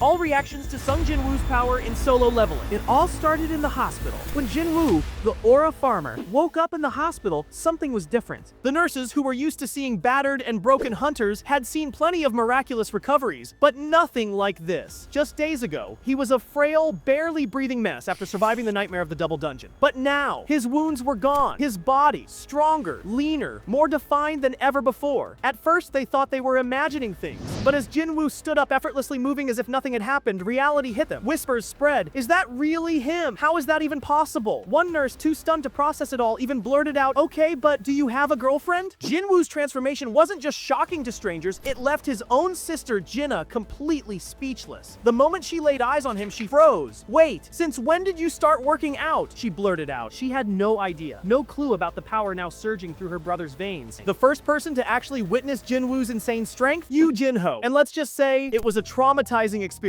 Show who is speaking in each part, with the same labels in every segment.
Speaker 1: All reactions to Sung Jinwoo's power in solo leveling. It all started in the hospital. When Jin Woo, the aura farmer, woke up in the hospital, something was different. The nurses, who were used to seeing battered and broken hunters, had seen plenty of miraculous recoveries, but nothing like this. Just days ago, he was a frail, barely breathing mess after surviving the nightmare of the double dungeon. But now, his wounds were gone. His body, stronger, leaner, more defined than ever before. At first, they thought they were imagining things, but as Jin Woo stood up effortlessly moving as if nothing had happened, reality hit them. Whispers spread. Is that really him? How is that even possible? One nurse, too stunned to process it all, even blurted out, "Okay, but do you have a girlfriend?" Jin Woo's transformation wasn't just shocking to strangers, it left his own sister, Jinah, completely speechless. The moment she laid eyes on him, she froze. "Wait, since when did you start working out?" she blurted out. She had no idea, no clue about the power now surging through her brother's veins. The first person to actually witness Jin Woo's insane strength? Yoo Jinho. And let's just say, it was a traumatizing experience.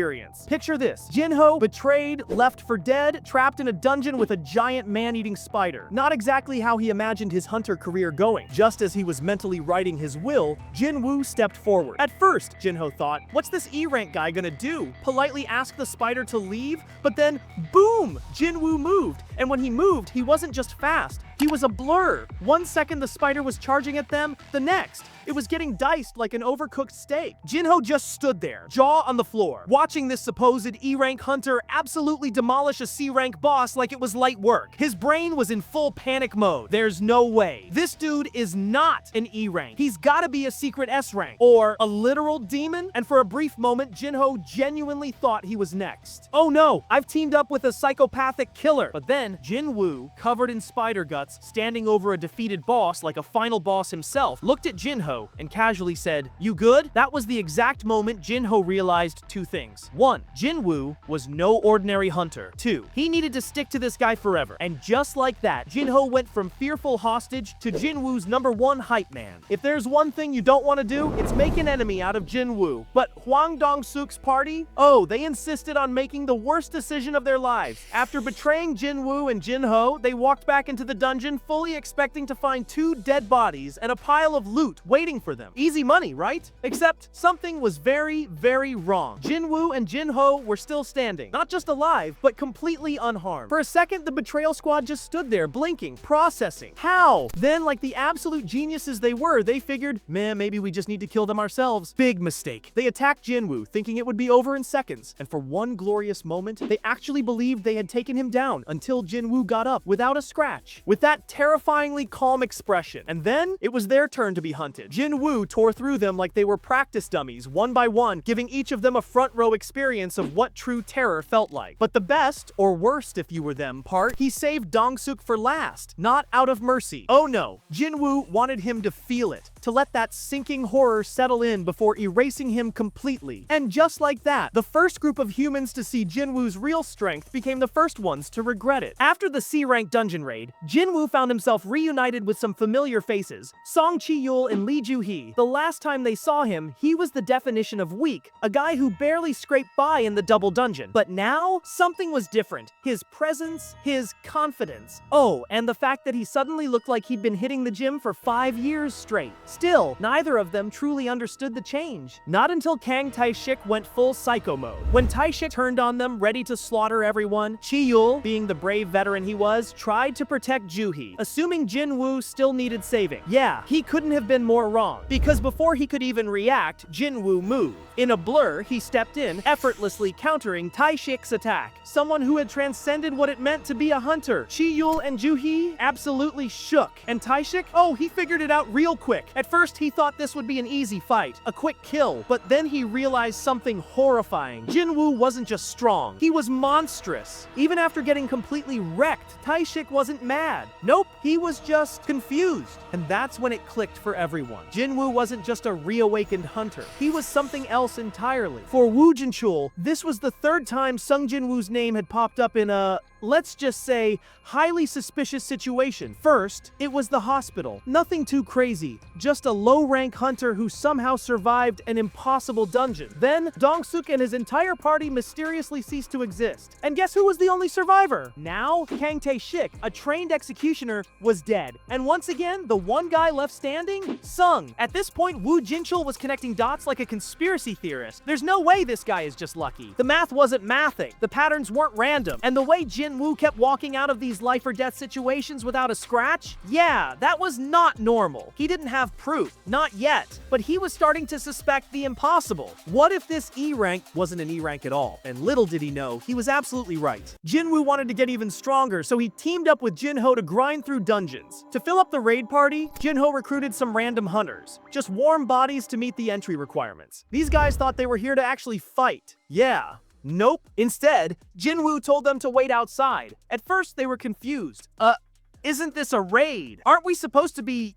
Speaker 1: Picture this: Jinho, betrayed, left for dead, trapped in a dungeon with a giant man-eating spider. Not exactly how he imagined his hunter career going. Just as he was mentally writing his will, Jin Woo stepped forward. At first, Jinho thought, what's this E-rank guy gonna do? Politely ask the spider to leave? But then, boom! Jin Woo moved. And when he moved, he wasn't just fast. He was a blur. One second the spider was charging at them, the next, it was getting diced like an overcooked steak. Jinho just stood there, jaw on the floor, watching this supposed E-rank hunter absolutely demolish a C-rank boss like it was light work. His brain was in full panic mode. There's no way. This dude is not an E-rank. He's gotta be a secret S-rank, or a literal demon. And for a brief moment, Jinho genuinely thought he was next. Oh no, I've teamed up with a psychopathic killer. But then, Jin Woo, covered in spider guts, standing over a defeated boss like a final boss himself, looked at Jinho and casually said, "You good?" That was the exact moment Jinho realized two things. One, Jin Woo was no ordinary hunter. Two, he needed to stick to this guy forever. And just like that, Jinho went from fearful hostage to Jin Woo's #1 hype man. If there's one thing you don't want to do, it's make an enemy out of Jin Woo. But Hwang Dong-suk's party? Oh, they insisted on making the worst decision of their lives. After betraying Jin Woo and Jinho, they walked back into the dungeon fully expecting to find 2 dead bodies and a pile of loot waiting for them. Easy money, right? Except something was very, very wrong. Jin Woo and Jinho were still standing. Not just alive, but completely unharmed. For a second, the betrayal squad just stood there, blinking, processing. How? Then, like the absolute geniuses they were, they figured, man, maybe we just need to kill them ourselves. Big mistake. They attacked Jin Woo, thinking it would be over in seconds. And for one glorious moment, they actually believed they had taken him down until Jin Woo got up without a scratch, with that terrifyingly calm expression. And then, it was their turn to be hunted. Jin Woo tore through them like they were practice dummies, one by one, giving each of them a front row experience of what true terror felt like. But the best, or worst if you were them, part, he saved Dong-suk for last, not out of mercy. Oh no, Jin Woo wanted him to feel it, to let that sinking horror settle in before erasing him completely. And just like that, the first group of humans to see Jin Woo's real strength became the first ones to regret it. After the C-rank dungeon raid, Jin Woo found himself reunited with some familiar faces, Song Chi-yul and Lee Ju-hee. The last time they saw him, he was the definition of weak, a guy who barely scraped by in the double dungeon. But now, something was different. His presence, his confidence. Oh, and the fact that he suddenly looked like he'd been hitting the gym for 5 years straight. Still, neither of them truly understood the change. Not until Kang Tae-shik went full psycho mode. When Tae-shik turned on them, ready to slaughter everyone, Chi-yul, being the brave veteran he was, tried to protect Ju-hee, assuming Jin Woo still needed saving. Yeah, he couldn't have been more wrong, because before he could even react, Jin Woo moved. In a blur, he stepped in, effortlessly countering Tae-shik's attack. Someone who had transcended what it meant to be a hunter. Chi-yul and Ju-hee absolutely shook. And Tae-shik? Oh, he figured it out real quick. At first, he thought this would be an easy fight, a quick kill, but then he realized something horrifying. Jin Woo wasn't just strong, he was monstrous. Even after getting completely wrecked, Tae-shik wasn't mad. Nope, he was just confused. And that's when it clicked for everyone. Jin Woo wasn't just a reawakened hunter, he was something else entirely. For Woo Jinchul, this was the 3rd time Sung Jinwoo's name had popped up in a let's just say, highly suspicious situation. First, it was the hospital. Nothing too crazy, just a low-rank hunter who somehow survived an impossible dungeon. Then, Dong-suk and his entire party mysteriously ceased to exist. And guess who was the only survivor? Now, Kang Tae-shik, a trained executioner, was dead. And once again, the one guy left standing? Sung. At this point, Woo Jinchul was connecting dots like a conspiracy theorist. There's no way this guy is just lucky. The math wasn't mathing. The patterns weren't random. And the way Jin Woo kept walking out of these life or death situations without a scratch? Yeah, that was not normal. He didn't have proof. Not yet. But he was starting to suspect the impossible. What if this E rank wasn't an E rank at all? And little did he know, he was absolutely right. Jin Woo wanted to get even stronger, so he teamed up with Jinho to grind through dungeons. To fill up the raid party, Jinho recruited some random hunters. Just warm bodies to meet the entry requirements. These guys thought they were here to actually fight. Yeah. Nope. Instead, Jin Woo told them to wait outside. At first, they were confused. Isn't this a raid? Aren't we supposed to be,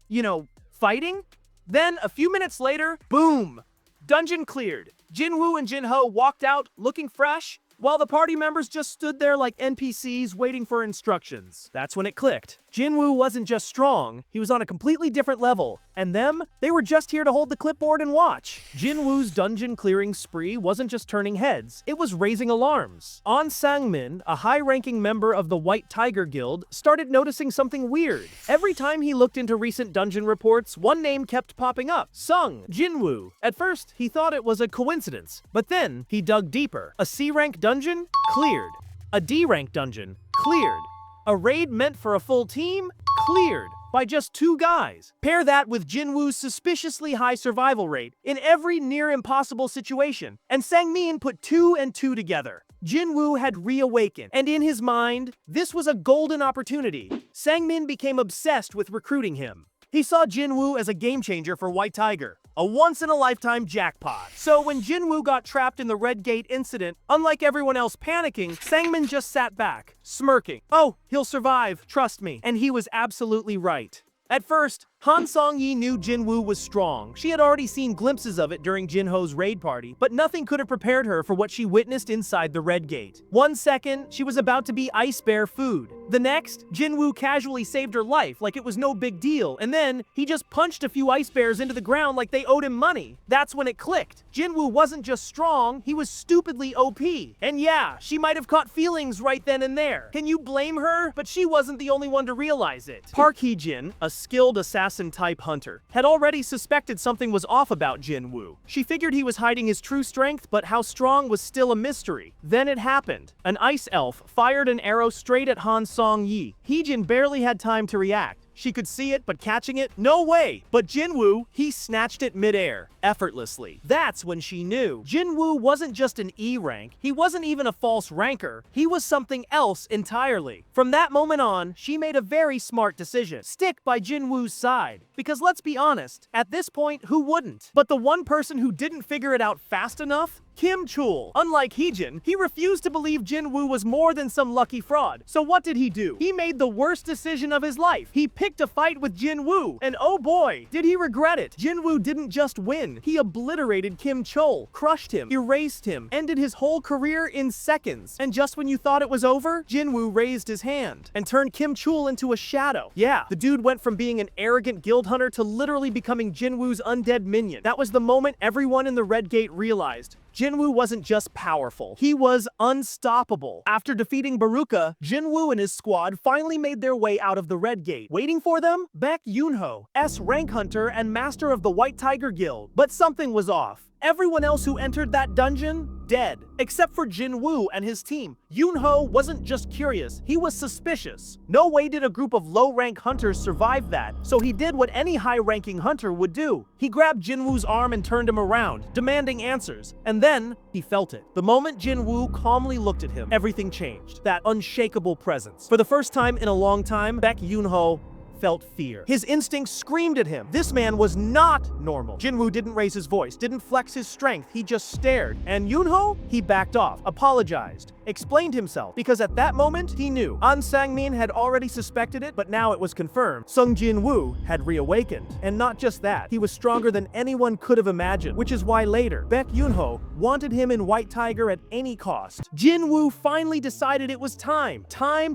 Speaker 1: fighting? Then, a few minutes later, boom! Dungeon cleared. Jin Woo and Jinho walked out looking fresh, while the party members just stood there like NPCs waiting for instructions. That's when it clicked. Jin Woo wasn't just strong, he was on a completely different level. And them? They were just here to hold the clipboard and watch. Jin Woo's dungeon clearing spree wasn't just turning heads, it was raising alarms. On Sang-min, a high-ranking member of the White Tiger Guild, started noticing something weird. Every time he looked into recent dungeon reports, one name kept popping up. Sung Jinwoo. At first, he thought it was a coincidence, but then he dug deeper. A C-rank dungeon? Cleared. A D-rank dungeon? Cleared. A raid meant for a full team? Cleared. By just 2 guys. Pair that with Jin Woo's suspiciously high survival rate in every near impossible situation, and Sang-min put 2 and 2 together. Jin Woo had reawakened, and in his mind, this was a golden opportunity. Sang-min became obsessed with recruiting him. He saw Jin Woo as a game changer for White Tiger, a once-in-a-lifetime jackpot. So when Jin Woo got trapped in the Red Gate incident, unlike everyone else panicking, Sang-min just sat back, smirking. Oh, he'll survive, trust me. And he was absolutely right. At first, Han Song-yi knew Jin Woo was strong. She had already seen glimpses of it during Jinho's raid party, but nothing could have prepared her for what she witnessed inside the Red Gate. 1 second, she was about to be ice bear food. The next, Jin Woo casually saved her life like it was no big deal, and then he just punched a few ice bears into the ground like they owed him money. That's when it clicked. Jin Woo wasn't just strong, he was stupidly OP. And yeah, she might have caught feelings right then and there. Can you blame her? But she wasn't the only one to realize it. Park Hee-jin, a skilled assassin-type hunter, had already suspected something was off about Jin Woo. She figured he was hiding his true strength, but how strong was still a mystery. Then it happened. An ice elf fired an arrow straight at Han Song-yi. Hee-jin barely had time to react. She could see it, but catching it? No way! But Jin Woo, he snatched it midair, effortlessly. That's when she knew. Jin Woo wasn't just an E rank, he wasn't even a false ranker, he was something else entirely. From that moment on, she made a very smart decision. Stick by Jin Woo's side. Because let's be honest, at this point, who wouldn't? But the one person who didn't figure it out fast enough? Kim Chul. Unlike Hee-jin, he refused to believe Jin Woo was more than some lucky fraud. So what did he do? He made the worst decision of his life. He picked a fight with Jin Woo, and oh boy, did he regret it. Jin Woo didn't just win, he obliterated Kim Chul, crushed him, erased him, ended his whole career in seconds. And just when you thought it was over, Jin Woo raised his hand and turned Kim Chul into a shadow. Yeah, the dude went from being an arrogant guild hunter to literally becoming Jin Woo's undead minion. That was the moment everyone in the Red Gate realized Jin Woo wasn't just powerful, he was unstoppable. After defeating Baruka, Jin Woo and his squad finally made their way out of the Red Gate. Waiting for them? Baek Yoonho, S-rank hunter and master of the White Tiger Guild. But something was off. Everyone else who entered that dungeon, dead. Except for Jin Woo and his team. Yoonho wasn't just curious, he was suspicious. No way did a group of low-rank hunters survive that, so he did what any high-ranking hunter would do. He grabbed Jin Woo's arm and turned him around, demanding answers. And then, he felt it. The moment Jin Woo calmly looked at him, everything changed. That unshakable presence. For the first time in a long time, Baek Yoonho felt fear. His instincts screamed at him. This man was not normal. Jin Woo didn't raise his voice, didn't flex his strength, he just stared. And Yoonho? He backed off, apologized. explained himself, because at that moment, he knew. An Sang-min had already suspected it, but now it was confirmed. Sung Jinwoo had reawakened. And not just that, he was stronger than anyone could have imagined, which is why later, Baek Yoonho wanted him in White Tiger at any cost. Jin Woo finally decided it was time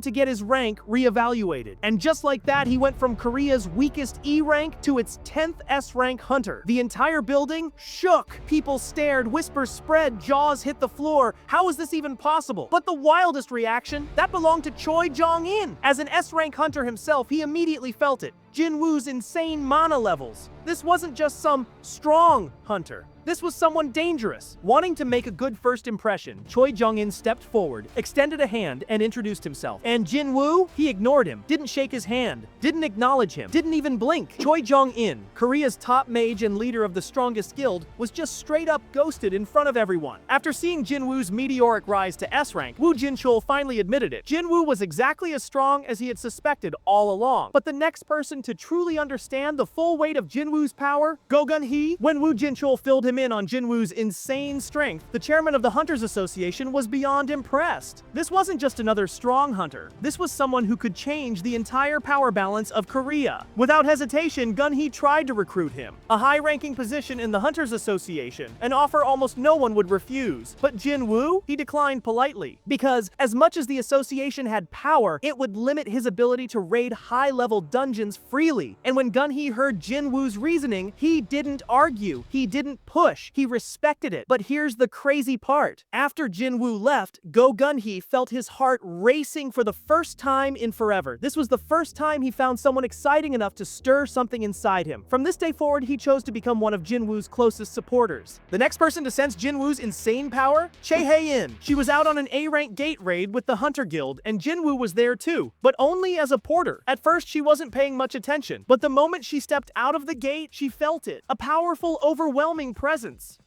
Speaker 1: to get his rank reevaluated. And just like that, he went from Korea's weakest E rank to its 10th S rank hunter. The entire building shook. People stared, whispers spread, jaws hit the floor. How is this even possible? But the wildest reaction, that belonged to Choi Jong-In. As an S rank hunter himself, he immediately felt it. Jin Woo's insane mana levels. This wasn't just some strong hunter. This was someone dangerous. Wanting to make a good first impression, Choi Jong-In stepped forward, extended a hand, and introduced himself. And Jin Woo, he ignored him, didn't shake his hand, didn't acknowledge him, didn't even blink. Choi Jong-In, Korea's top mage and leader of the strongest guild, was just straight up ghosted in front of everyone. After seeing Jin Woo's meteoric rise to S rank, Woo Jinchul finally admitted it. Jin Woo was exactly as strong as he had suspected all along. But the next person to truly understand the full weight of Jin Woo's power, Gunhee, when Woo Jinchul filled him in on Jin Woo's insane strength, the chairman of the Hunters Association was beyond impressed. This wasn't just another strong hunter. This was someone who could change the entire power balance of Korea. Without hesitation, Gunhee tried to recruit him. A high-ranking position in the Hunters Association, an offer almost no one would refuse. But Jin Woo, he declined politely. Because as much as the association had power, it would limit his ability to raid high-level dungeons freely. And when Gunhee heard Jin Woo's reasoning, he didn't argue. He didn't push. He respected it. But here's the crazy part. After Jin Woo left, Gunhee felt his heart racing for the first time in forever. This was the first time he found someone exciting enough to stir something inside him. From this day forward, he chose to become one of Jin Woo's closest supporters. The next person to sense Jin Woo's insane power? Hae-In. She was out on an A-rank gate raid with the Hunter Guild, and Jin Woo was there too, but only as a porter. At first, she wasn't paying much attention, but the moment she stepped out of the gate, she felt it. A powerful, overwhelming presence.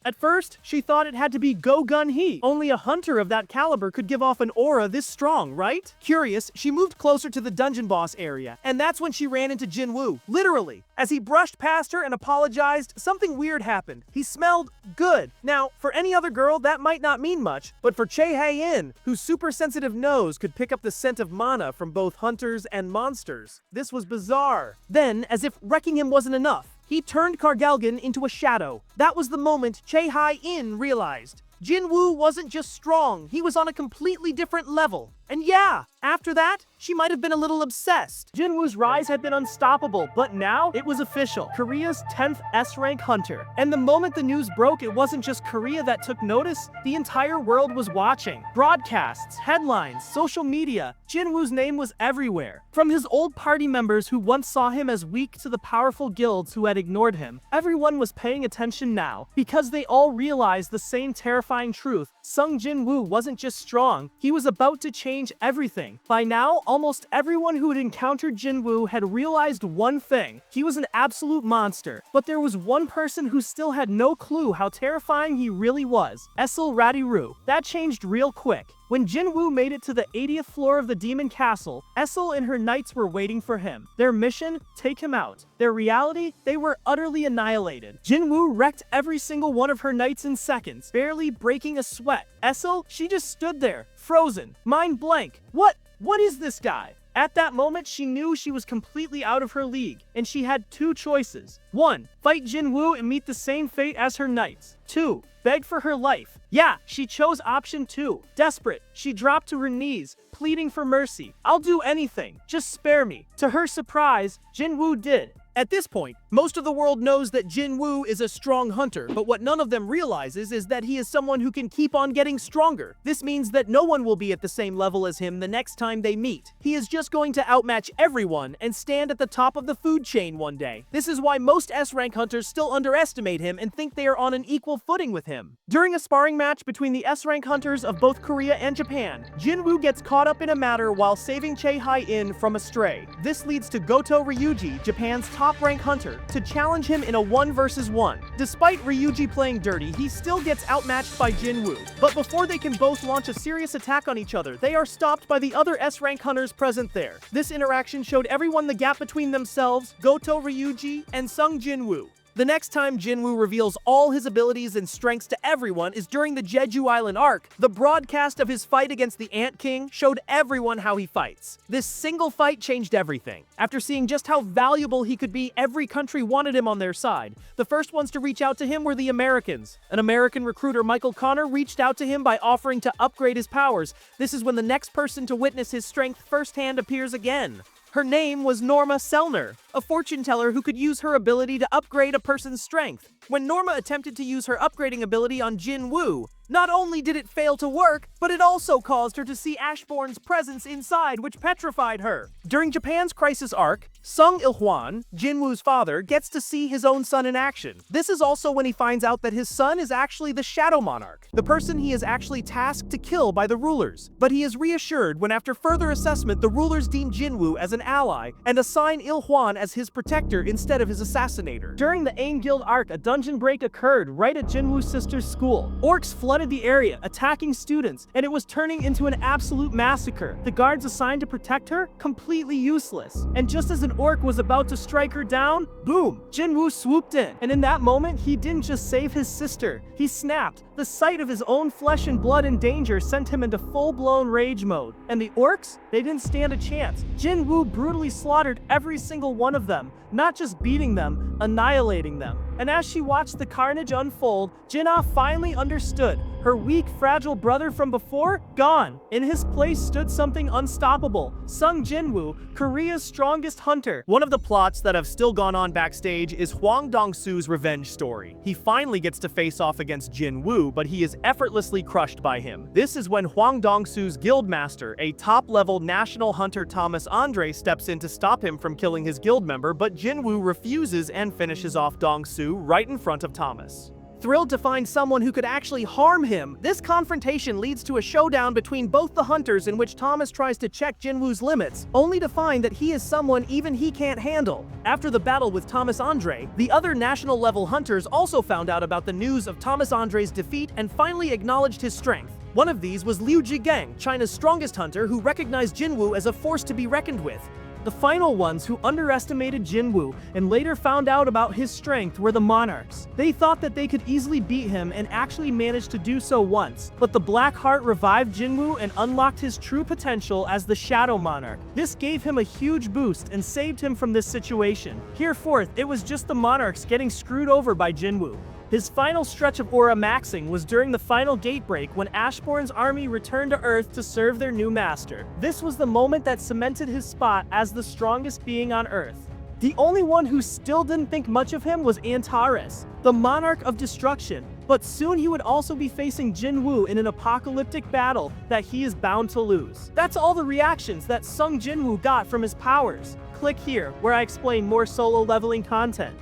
Speaker 1: At first, she thought it had to be Gunhee. Only a hunter of that caliber could give off an aura this strong, right? Curious, she moved closer to the dungeon boss area, and that's when she ran into Jin Woo. Literally. As he brushed past her and apologized, something weird happened. He smelled good. Now, for any other girl, that might not mean much, but for Hae-In, whose super sensitive nose could pick up the scent of mana from both hunters and monsters, this was bizarre. Then, as if wrecking him wasn't enough, he turned Kargalgan into a shadow. That was the moment Hae-In realized Jin Woo wasn't just strong, he was on a completely different level. And yeah, after that, she might have been a little obsessed. Jin Woo's rise had been unstoppable, but now it was official. Korea's 10th S-rank hunter. And the moment the news broke, it wasn't just Korea that took notice, the entire world was watching. Broadcasts, headlines, social media, Jin Woo's name was everywhere. From his old party members who once saw him as weak to the powerful guilds who had ignored him, everyone was paying attention now, because they all realized the same terrifying truth. Sung Jinwoo wasn't just strong, he was about to change everything. By now, almost everyone who had encountered Jin Woo had realized one thing. He was an absolute monster. But there was one person who still had no clue how terrifying he really was. Essel Radiru. That changed real quick. When Jin Woo made it to the 80th floor of the Demon Castle, Essel and her knights were waiting for him. Their mission? Take him out. Their reality? They were utterly annihilated. Jin Woo wrecked every single one of her knights in seconds, barely breaking a sweat. Essel, she just stood there, frozen, mind blank. What is this guy? At that moment, she knew she was completely out of her league, and she had two choices. 1. Fight Jin Woo and meet the same fate as her knights. 2. Beg for her life. Yeah, she chose option 2. Desperate, she dropped to her knees, pleading for mercy. I'll do anything, just spare me. To her surprise, Jin Woo did. At this point, most of the world knows that Jin Woo is a strong hunter, but what none of them realizes is that he is someone who can keep on getting stronger. This means that no one will be at the same level as him the next time they meet. He is just going to outmatch everyone and stand at the top of the food chain one day. This is why most S-rank hunters still underestimate him and think they are on an equal footing with him. During a sparring match between the S-rank hunters of both Korea and Japan, Jin Woo gets caught up in a matter while saving Hae-In from a stray. This leads to Goto Ryuji, Japan's top-rank hunter, to challenge him in a 1 versus 1. Despite Ryuji playing dirty, he still gets outmatched by Jin Woo. But before they can both launch a serious attack on each other, they are stopped by the other S-rank hunters present there. This interaction showed everyone the gap between themselves, Goto Ryuji, and Sung Jinwoo. The next time Jin Woo reveals all his abilities and strengths to everyone is during the Jeju Island arc. The broadcast of his fight against the Ant King showed everyone how he fights. This single fight changed everything. After seeing just how valuable he could be, every country wanted him on their side. The first ones to reach out to him were the Americans. An American recruiter, Michael Connor, reached out to him by offering to upgrade his powers. This is when the next person to witness his strength firsthand appears again. Her name was Norma Selner, a fortune teller who could use her ability to upgrade a person's strength. When Norma attempted to use her upgrading ability on Jin Woo, not only did it fail to work, but it also caused her to see Ashborn's presence inside, which petrified her. During Japan's crisis arc, Sung Il-hwan, Jin Woo's father, gets to see his own son in action. This is also when he finds out that his son is actually the Shadow Monarch, the person he is actually tasked to kill by the rulers. But he is reassured when, after further assessment, the rulers deem Jin Woo as an ally and assign Il-hwan as his protector instead of his assassinator. During the Aang Guild arc, a dungeon break occurred right at Jin Woo's sister's school. Orcs flooded the area, attacking students, and it was turning into an absolute massacre. The guards assigned to protect her, completely useless. And just as an orc was about to strike her down, boom, Jin Woo swooped in. And in that moment, he didn't just save his sister, he snapped. The sight of his own flesh and blood in danger sent him into full-blown rage mode. And the orcs? They didn't stand a chance. Jin Woo brutally slaughtered every single one of them, not just beating them, annihilating them. And as she watched the carnage unfold, Jinah finally understood. Her weak, fragile brother from before, gone. In his place stood something unstoppable. Sung Jinwoo, Korea's strongest hunter. One of the plots that have still gone on backstage is Hwang Dong-soo's revenge story. He finally gets to face off against Jin Woo, but he is effortlessly crushed by him. This is when Hwang Dong-soo's guildmaster, a top-level national hunter Thomas Andre, steps in to stop him from killing his guild member, but Jin Woo refuses and finishes off Dong-soo right in front of Thomas. Thrilled to find someone who could actually harm him, this confrontation leads to a showdown between both the hunters in which Thomas tries to check Jin Woo's limits, only to find that he is someone even he can't handle. After the battle with Thomas Andre, the other national-level hunters also found out about the news of Thomas Andre's defeat and finally acknowledged his strength. One of these was Liu Jigang, China's strongest hunter, who recognized Jin Woo as a force to be reckoned with. The final ones who underestimated Jin Woo and later found out about his strength were the Monarchs. They thought that they could easily beat him and actually managed to do so once, but the Black Heart revived Jin Woo and unlocked his true potential as the Shadow Monarch. This gave him a huge boost and saved him from this situation. Hereforth, it was just the Monarchs getting screwed over by Jin Woo. His final stretch of aura maxing was during the final gate break when Ashborn's army returned to Earth to serve their new master. This was the moment that cemented his spot as the strongest being on Earth. The only one who still didn't think much of him was Antares, the Monarch of Destruction, but soon he would also be facing Jin Woo in an apocalyptic battle that he is bound to lose. That's all the reactions that Sung Jinwoo got from his powers. Click here, where I explain more solo leveling content.